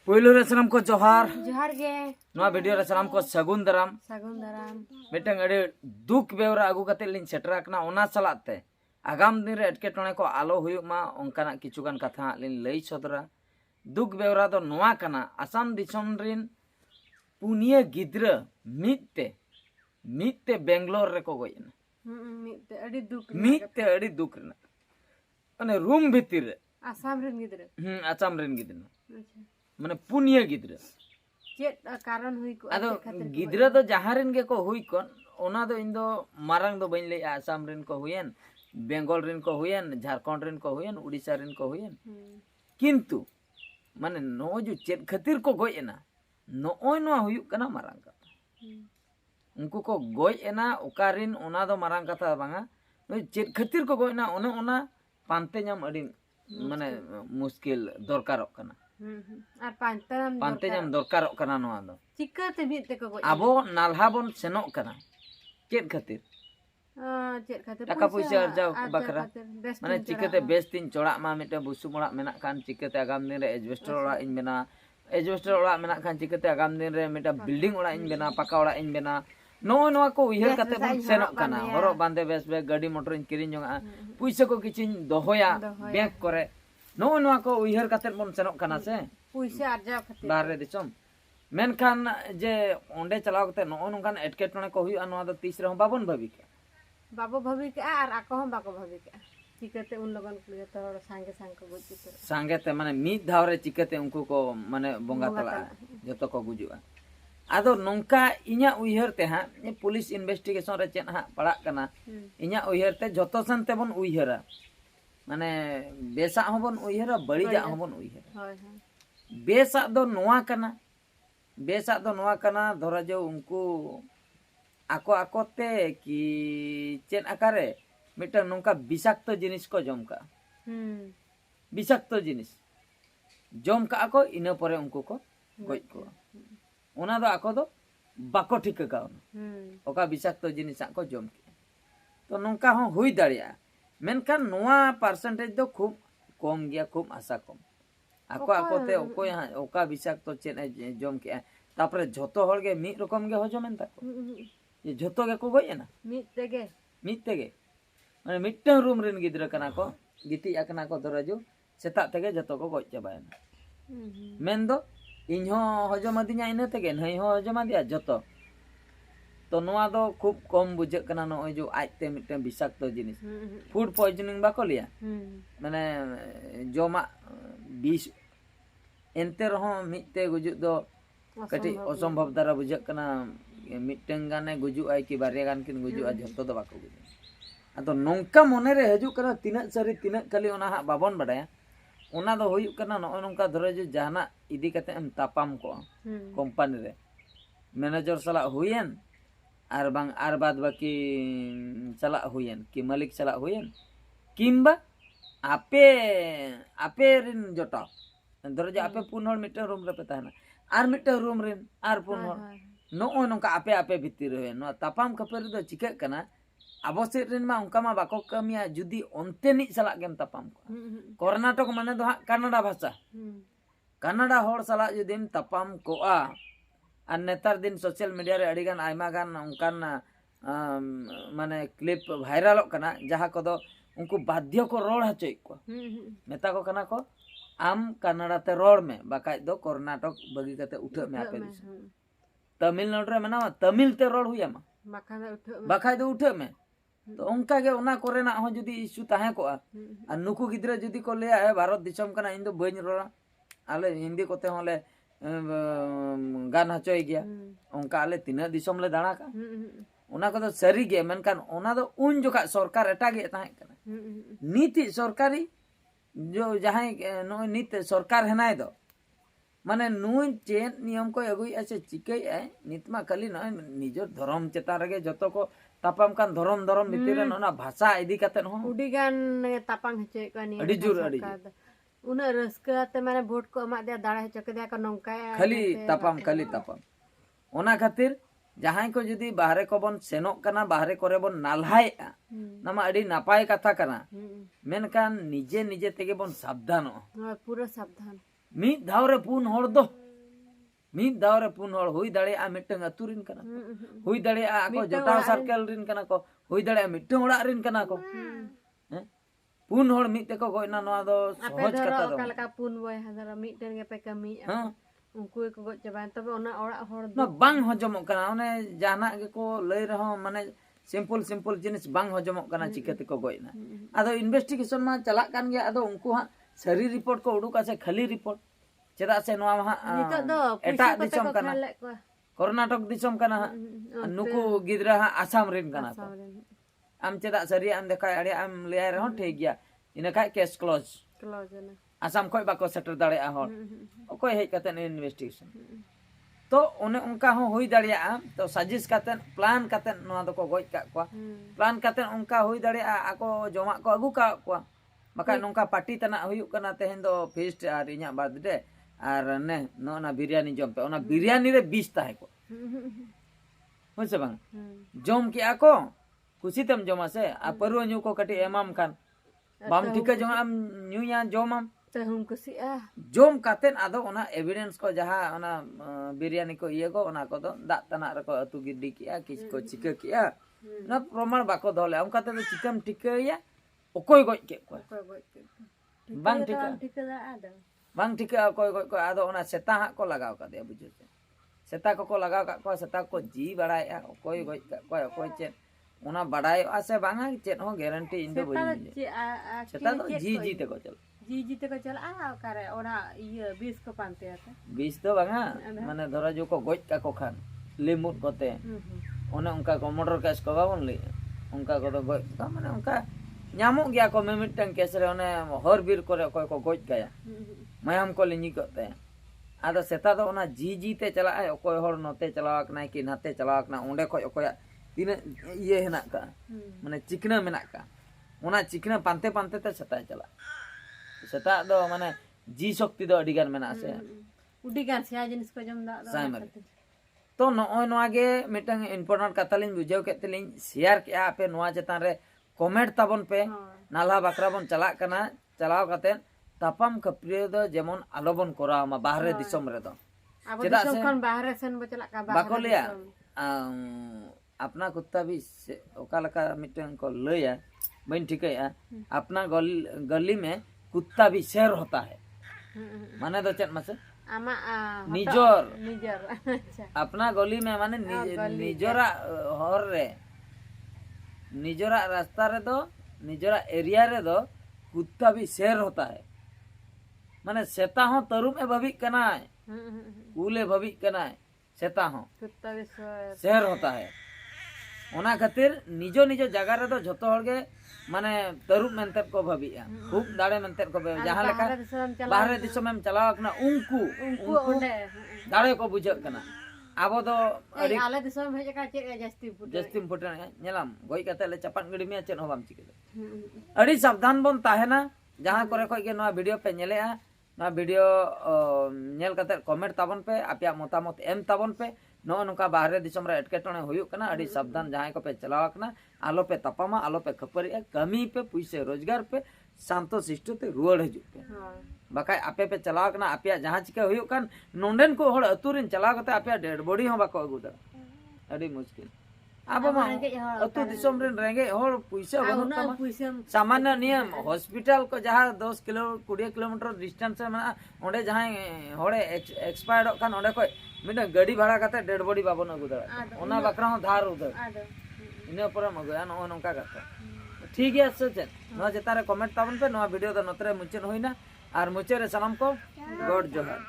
पहलू रे सलाम को जोहार जोहार गे नवा वीडियो रे सलाम को सगुन दाराम मिटंग अड़े दुख बेवरा अगु कते लिन सेटरा कना ओना सलाते आगाम दिन रे एटकेटोणे को आलो हुयुक मा ओंकाना किछुगान कथा लिन लई सदरा दुख बेवरा दो नवा कना आसाम दिसम रिन पुनिया गिद्रा मिते बेंगलोर रे को गयना मिते अड़ी दुख रना अने रूम भीतर रे आसाम रिन गिद्रा आसाम रिन गिद्रा माने पुनिया गिद्रा चेत कारण हुई को आदो गिद्रा दो जहारिन के को हुई कोन ओना दो इन दो मारंग दो बइन ले आसाम रिन को हुयन बेंगल रिन को हुयन झारखंड रिन को हुयन उड़ीसा रिन को हुयन किंतु माने नो जो चेत खातिर को गयना नोय नो हुयुक कना मारंग का उनको को गयना ओकारिन ओना दो मारंग कथा बांगा नो चेत खातिर को गयना ओने ओना पांते नाम अड़ी माने मुश्किल दरकारक कना और पांते नाम दरकारक कना नोआ दो चिकाते मिते को गय आबो नालहा बोन सेनोक कना चेत खातिर चेत खातिर टाका पैसा अर्जाव बकरा माने चिकाते बेस दिन चोड़ा मा मिटे बुसु मोड़ा मेना कान चिकाते आगाम दिन रे एजबेस्टर ओड़ा इन बेना एजबेस्टर ओड़ा मेना कान चिकाते आगाम दिन रे मिटा बिल्डिंग ओड़ा इन बेना पक्का ओड़ा इन बेना नो नोआ को उइहर कते बन सेनोक कना हरो बांदे बेस बे गाड़ी मोटर इन किरिन जोंगा पैसा को किचिन दोहोया बैंक करे नो नोआ को उइहर कते बन सेनोक कना से पैसा अर्जाव खातिर बाहर दिसम मेनखान जे ओंडे चलाव कते नो नोंकान एटकेटोणे को हुई नोआ दो तीस रे बाबन भाबी के बाबो भाभी के और आको हम बाको भाभी के चिकते उन लोगन को जतो संगे संग को गुजि करे संगे ते माने मिद धाव रे चिकते उनको को माने बोंगा तला जतो को गुजुआ आदो नोंका इnya उइहर ते हा पुलिस इन्वेस्टिगेशन रे चेन हा पड़ा कना इnya उइहर ते जतो सन ते बन उइहरा माने बेसा होबन उइहरा बळिजा होबन उइहरा होय होय बेसा दो नोआ कना धरा जो उनको आको ते कि चेन आकारे मिटा नोंका विषाक्त जिनिस को जमका विषाक्त जिनिस जमका को इना परे उनको को गज को ओना दो आको दो बाको ठीक का ओका विषाक्त जिनिस को जम के तो नोंका हो हुई दाड़िया मेनखान नोआ परसेंटेज दो खूब कम गया खूब आशा कम आको ते ओकोय ओका विषाक्त चेन जम के तापरे झतो हर गे मी रकम गे हजमेन ताको ये झतो के को गय ना मित तेगे माने मिटन रूम रेन गिद्रा कना को गिति आकना को दरजु सेता तेगे झतो को गय चबायना मेन दो इन्हो हजम दिया इना तेगे नई हो हजम दिया झतो तो नोआ दो खूब कम बुझे कना नो जो आइते मिटन विषाक्त जिनिस फूड पॉइजनिंग बाको लिया माने जोमा बिष एनते रहो मिते गुजु दो कटी असंभव द्वारा बुझे कना मिटन गाने गुजु आई कि बारे गान किन गुजु आ झतो दो बाको गुजु अतो नोंका मने रे हजु कना तिना सरी तिना कली ओना हा बाबन बडाया ओना दो होयु कना नो नोंका धरे जो जाना इदी कते एम तापाम को कंपनी रे मैनेजर सला हुयन आर बांग आर बाद बाकी चला हुयन कि मालिक चला हुयन किंबा आपे रिन जोटा धरे जो आपे पुन हर मिटन रूम रे पे ताना आर मिटन रूम रिन आर पुन हर नो नोंका आपे भितिर रे नो तापाम खपेर दो चिके कना आबो सेट रिन मा उनका मा बाको कमिया जुदी ओनते नि सला गेम तापाम को कर्नाटक माने दो कन्नड़ा भाषा कन्नड़ा होड़ सला जुदीम तापाम को आ नेतार दिन सोशल मीडिया रे अडिगान आयमा गान उनकान माने क्लिप वायरल कना जहां को दो उनको बाध्य को रोड हचोय को नेता को कना को आम कन्नड़ा ते रोड में बाकाय दो कर्नाटक बगी कते उठ में आपे तमिलनाडु रे मना तमिल ते रोड हुया मा बाकाय दो उठ में तो उनका के ओना कोरेना हो जुदी इशू ताहे को आ नुकु गिद्रा जुदी को ले आए भारत दिसम कना इन दो बइन रोड़ा आले हिंदी कोते होले गान हचोय गया उनका आले तीना दिसम ले दाणा का ओना को तो सरी गे मेनकान ओना दो उन जोका सरकार एटा गे ताहे कना नीति सरकारी जो जहां नो नीत सरकार हेनाय दो माने नुई चेन नियम को अगुई ऐसे चिकई है नितमा खाली न निजर धर्म चेता रगे जतो को तापाम कान धर्म भीतर ना भाषा इदी कते न उडी गान तापाम हचे कनी अडी जुर उना रस्का ते माने वोट को मा दे दाड़ा हचे कदे का नोंका खाली तापाम ओना खातिर जहां को जदी बाहरे को बन सेनोक कना बाहरे करे बन नालहाय नामा अडी नापाय कथा कना मेनकान निजे निजे तेगे बन सावधान पूरा सावधान मीद धावरे पुन हर दो मीद धावरे पुन हर हुई दाड़ेया मिटंग अतु रिन कना हुई दाड़ेया आको जोटाव सर्कल रिन कना को हुई दाड़ेया मिटंग ओड़ा रिन कना को पुन हर मीद तेको गोइना नोआ दो सहज कथा दो ओकालका पुन बॉय हदरा मीटन गे पे कमी उनको को गोज चबान तबे ओना ओड़ा हर ना बांग हजमोक कना ओने जाना गे को लई रहो माने सिंपल जिनिस बांग हजमोक कना चिकाते को गोइना आदो इन्वेस्टिगेशन मा चला कान गया आदो उनको हा सरी रिपोर्ट को उडुका से खाली रिपोर्ट चेदा से नोआ हा नितो दो एटा दिसम कना कर्नाटक दिसम कना नुकु गिदरा हा आसाम रिन कना को आम चेदा सरी आम देखा अड़े आम ले रहो ठीक गया इना का केस क्लोज ना आसाम खोय बाको सेटर दाड़े आ हर ओकोय हेज काते इन्वेस्टिगेशन तो ओने उनका हो हुई दाड़िया तो साजिश काते प्लान काते नोआ दो को गोज का को प्लान काते उनका हुई दाड़िया आको जमा को अगु का को बका नोंका पार्टी तना हुयुक कना तेहेन दो फेस्ट आर इnya बर्थडे आर ने नोना बिरयानी जम पे ओना बिरयानी रे 20 ताहे को होसे बांग जम के आको खुशी तम जमा से आ परु न्यू को कटी एमाम खान बाम ठीक जम आम न्यू या जमम ते हम खुशी आ जम काते आदो ओना एविडेंस को जहा ओना बिरयानी को ये को ओना को दो दा तना रे को अतु गिड्डी किया किस को चिका किया ना प्रमाण बाको धोले हम काते चिकम टिकया ओकोय गोज के को बांग टिका बांग टिका ओकोय गोज को आदो ओना सेता हा को लगाव का दे बुझे सेता को लगाव का को सेता को जी बड़ाया ओकोय गोज का को ओकोय चे ओना बड़ाय आसे बांगा चेत हो गारंटी इन दो बुझे सेता तो जी ते को चल जी ते को चल आ करे ओना ये 20 को पानते आते 20 तो बांगा माने धरा जो को गोज का को खान लिमुट कोते ओने उनका को मर्डर केस को बाबन ले उनका को तो गोज का माने उनका ᱧᱟᱢᱚᱜ ᱜᱮᱭᱟ ᱠᱚ ᱢᱤᱢᱤᱫᱴᱟᱝ ᱠᱮᱥ ᱨᱮ ᱚᱱᱮ ᱦᱚᱨ ᱵᱤᱨ ᱠᱚᱨᱮ ᱚᱠᱚᱭ ᱠᱚ ᱜᱚᱡ ᱠᱟᱭᱟ ᱢᱟᱭᱟᱢ ᱠᱚ ᱞᱤᱸᱡᱤ ᱠᱚᱜ ᱛᱟᱭᱟ ᱟᱫᱚ ᱥᱮᱛᱟ ᱫᱚ ᱚᱱᱟ ᱡᱤ ᱛᱮ ᱪᱟᱞᱟᱜᱼᱟᱭ ᱚᱠᱚᱭ ᱦᱚᱲ ᱱᱚᱛᱮ ᱪᱟᱞᱟᱣ ᱟᱠᱟᱱᱟᱭ ᱠᱤ ᱱᱟᱛᱮ ᱪᱟᱞᱟᱣ ᱟᱠᱟᱱᱟ ᱚᱸᱰᱮ ᱠᱷᱚᱡ ᱚᱠᱚᱭᱟᱜ ᱛᱤᱱᱟᱹᱜ ᱤᱭᱟᱹ ᱦᱮᱱᱟᱜ ᱠᱟᱜᱼᱟ ᱢᱟᱱᱮ ᱪᱤᱠᱱᱟᱹ ᱢᱮᱱᱟᱜ ᱠᱟᱜᱼᱟ ᱚᱱᱟ ᱪᱤᱠᱱᱟᱹ ᱯᱟᱱᱛᱮ ᱯᱟᱱᱛᱮ ᱛᱮ ᱥᱮᱛᱟᱭ ᱪᱟᱞᱟᱜᱼᱟ ᱥᱮᱛᱟᱜ ᱫᱚ ᱢᱟᱱᱮ ᱡᱤ ᱥᱚᱠᱛᱤ ᱫᱚ ᱟᱹᱰᱤ ᱜᱟᱱ ᱢᱮᱱᱟᱜᱼᱟ ᱥᱮ उडी गान से जिनिस को जम दा तो नॉय नोआ गे मिटंग इंपोर्टेंट कथा लिन बुझाव के तलिन शेयर के आपे नोआ चेतान रे कमेंट ताबन पे नाला बाकरा बन चला कना चलाव कते तापम खपरे दो जेमन आलोबन कोरा मा बाहरे दिसम रे दो चेदा से कोन बाहरे सेन बो चला का बाको लिया अपना कुत्ता भी ओका लका मिटंग को लया बन ठिकया अपना गली में कुत्ता भी शेर होता है माने दो चेत मासे आमा निजोर अच्छा अपना गली में माने निजोरा हर रे निजोरा रास्ता रे दो निजोरा एरिया रे दो कुत्ता भी शेर होता है माने सेता हो तरुम ए भविक कना है कूले भविक कना है सेता हो कुत्ता भी शेर होता है ओना खातिर निजो निजो जगह रे दो झतो हर गे माने तरुम मेंते को भविया खूब दाड़े मेंते को जहां लेका बाहरे दिसम में चलाव कना उनको दाड़े को बुझक कना आबो दो आले दिसम हेज का चे जस्ती फुटन नेलाम गोई कते ले चपान गड़ी में चेन हो बाम चिके अड़ी सावधान बन ताहेना जहां करे खय गे नोआ वीडियो पे नेलेआ नोआ वीडियो नेल कते कमेंट ताबन पे आपया मतामत एम ताबन पे नो नोका बाहरे दिसम रे एटकेटणे हुयुक कना अड़ी सावधान जहां को पे चलाव कना आलो पे तपामा आलो पे खपरी कमी पे पैसे रोजगार पे शांतो शिष्ट ते रुआड़ हजु पे बाकाय आपे पे चलाव कना आपया जहां चिके हुयुक कान नोंडेन को हड़ अतुरिन चलाव कते आपया डेड बॉडी हो बाको अगु दा अड़ी मुश्किल आबो मा अतु दिसम रेन रेंगे हड़ पैसा बनुत तमा सामान्य नियम हॉस्पिटल को जहां 10 किलो 20 किलोमीटर डिस्टेंस में ओंडे जहां हड़े एक्सपायर्ड कान ओंडे को मिने गाड़ी भाड़ा कते डेड बॉडी बाबन अगु दा ओना बकरा हो धार उधर इने पर मगया नो नोका कथा ठीक है सच नो जेतारे कमेंट ताबन पे नो वीडियो द नतरे मुचन होइना आर मुचे रे सलाम को गॉड जोहार।